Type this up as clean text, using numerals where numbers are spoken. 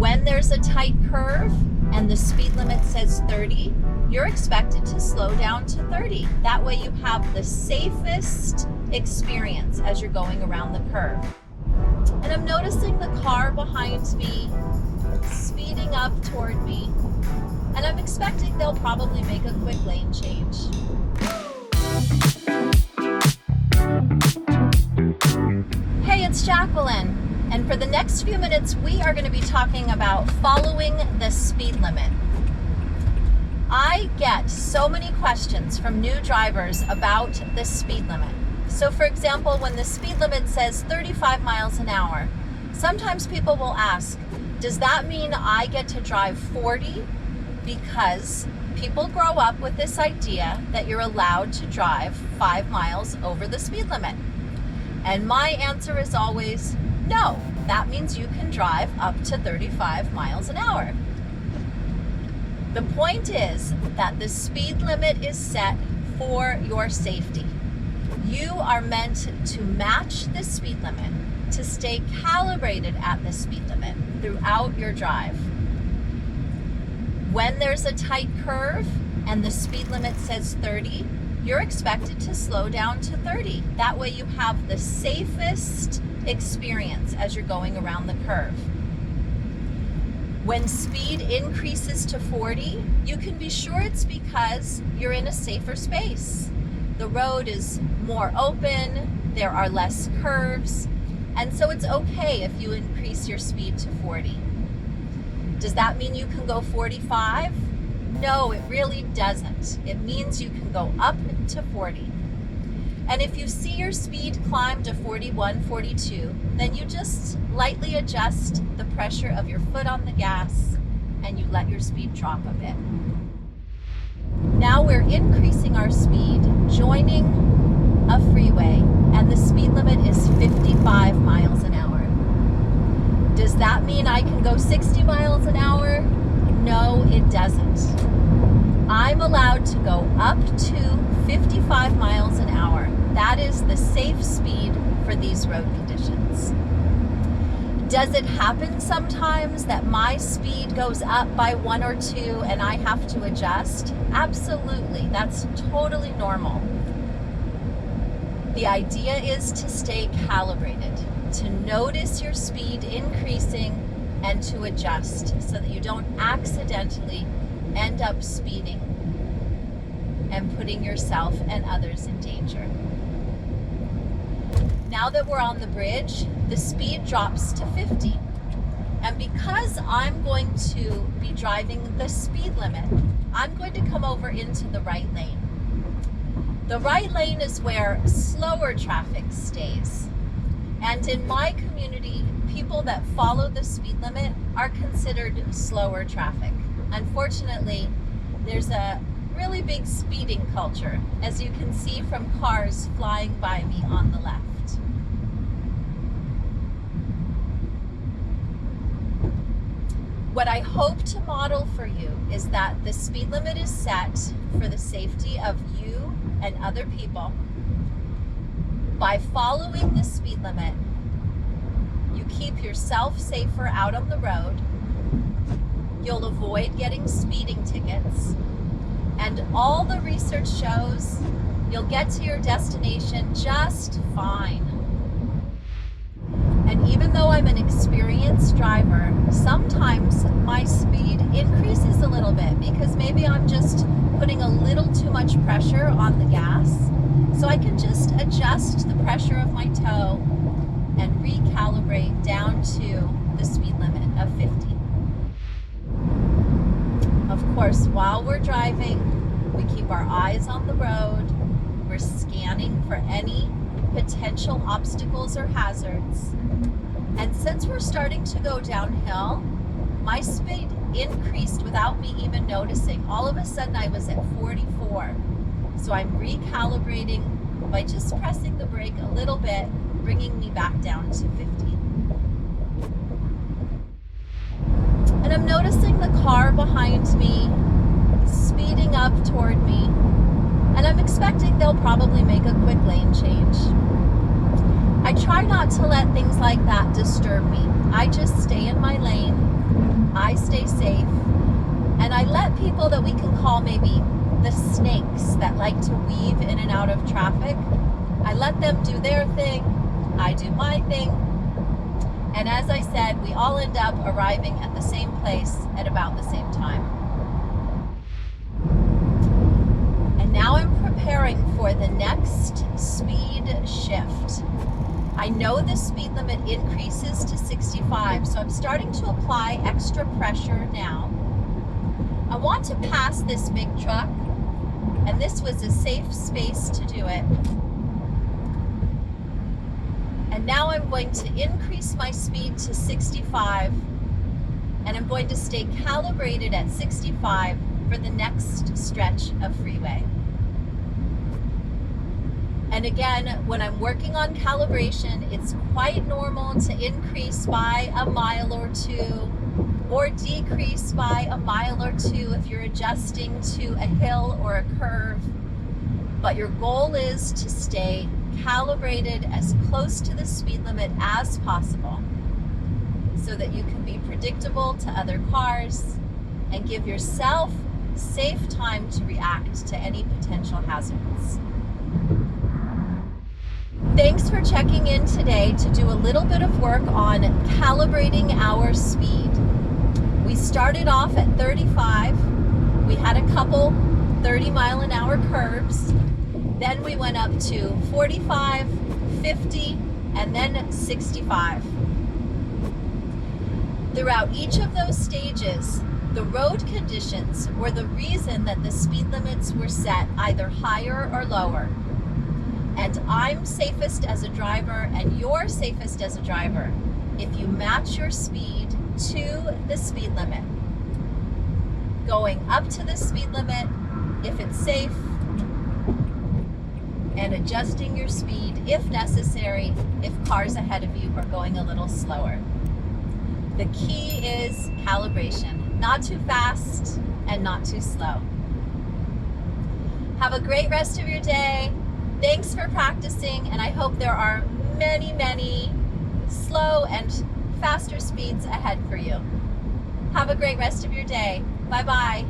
When there's a tight curve and the speed limit says 30, you're expected to slow down to 30. That way you have the safest experience as you're going around the curve. And I'm noticing the car behind me speeding up toward me, and I'm expecting they'll probably make a quick lane change. Hey, it's Jacqueline, and for the next few minutes we are going to be talking about following the speed limit. I get so many questions from new drivers about the speed limit. So for example, when the speed limit says 35 miles an hour, sometimes people will ask, does that mean I get to drive 40? Because people grow up with this idea that you're allowed to drive 5 miles over the speed limit. And my answer is always, no, that means you can drive up to 35 miles an hour. The point is that the speed limit is set for your safety. You are meant to match the speed limit, to stay calibrated at the speed limit throughout your drive. When there's a tight curve and the speed limit says 30, you're expected to slow down to 30. That way you have the safest experience as you're going around the curve. When speed increases to 40, you can be sure it's because you're in a safer space. The road is more open, there are less curves, and so it's okay if you increase your speed to 40. Does that mean you can go 45? No, it really doesn't. It means you can go up to 40. And if you see your speed climb to 41, 42, then you just lightly adjust the pressure of your foot on the gas and you let your speed drop a bit. Now we're increasing our speed, joining a freeway, and the speed limit is 55 miles an hour. Does that mean I can go 60 miles an hour? No, it doesn't. I'm allowed to go up to 55 miles an hour. That is the safe speed for these road conditions. Does it happen sometimes that my speed goes up by 1 or 2 and I have to adjust? Absolutely, that's totally normal. The idea is to stay calibrated, to notice your speed increasing and to adjust so that you don't accidentally end up speeding and putting yourself and others in danger. Now that we're on the bridge, the speed drops to 50. And because I'm going to be driving the speed limit, I'm going to come over into the right lane. The right lane is where slower traffic stays. And in my community, people that follow the speed limit are considered slower traffic. Unfortunately, there's a really big speeding culture, as you can see from cars flying by me on the left. What I hope to model for you is that the speed limit is set for the safety of you and other people. By following the speed limit, you keep yourself safer out on the road, you'll avoid getting speeding tickets, and all the research shows you'll get to your destination just fine. And even though I'm an experienced driver, sometimes my speed increases a little bit because maybe I'm just putting a little too much pressure on the gas. So I can just adjust the pressure of my toe and recalibrate down to the speed limit of 50. Of course, while we're driving, we keep our eyes on the road. We're scanning for any potential obstacles or hazards. And since we're starting to go downhill, my speed increased without me even noticing. All of a sudden I was at 44. So I'm recalibrating by just pressing the brake a little bit, bringing me back down to 50. And I'm noticing the car behind me speeding up toward me, and I'm expecting they'll probably make a quick lane change. I try not to let things like that disturb me. I just stay in my lane I stay safe, and I let people that we can call maybe the snakes that like to weave in and out of traffic, I let them do their thing, I do my thing, and as I said, we all end up arriving at the same place at about the same time. And now I'm preparing for the next speed shift. I know the speed limit increases to 65, so I'm starting to apply extra pressure now. I want to pass this big truck, and this was a safe space to do it. And now I'm going to increase my speed to 65, and I'm going to stay calibrated at 65 for the next stretch of freeway. And again, when I'm working on calibration, it's quite normal to increase by a mile or two, or decrease by a mile or two if you're adjusting to a hill or a curve. But your goal is to stay calibrated as close to the speed limit as possible so that you can be predictable to other cars and give yourself safe time to react to any potential hazards. Thanks for checking in today to do a little bit of work on calibrating our speed. We started off at 35. We had a couple 30-mile-an-hour curves. Then we went up to 45, 50, and then 65. Throughout each of those stages, the road conditions were the reason that the speed limits were set either higher or lower. And I'm safest as a driver, and you're safest as a driver if you match your speed to the speed limit. Going up to the speed limit if it's safe, and adjusting your speed if necessary if cars ahead of you are going a little slower. The key is calibration. Not too fast and not too slow. Have a great rest of your day. Thanks for practicing, and I hope there are many, many slow and faster speeds ahead for you. Have a great rest of your day. Bye-bye.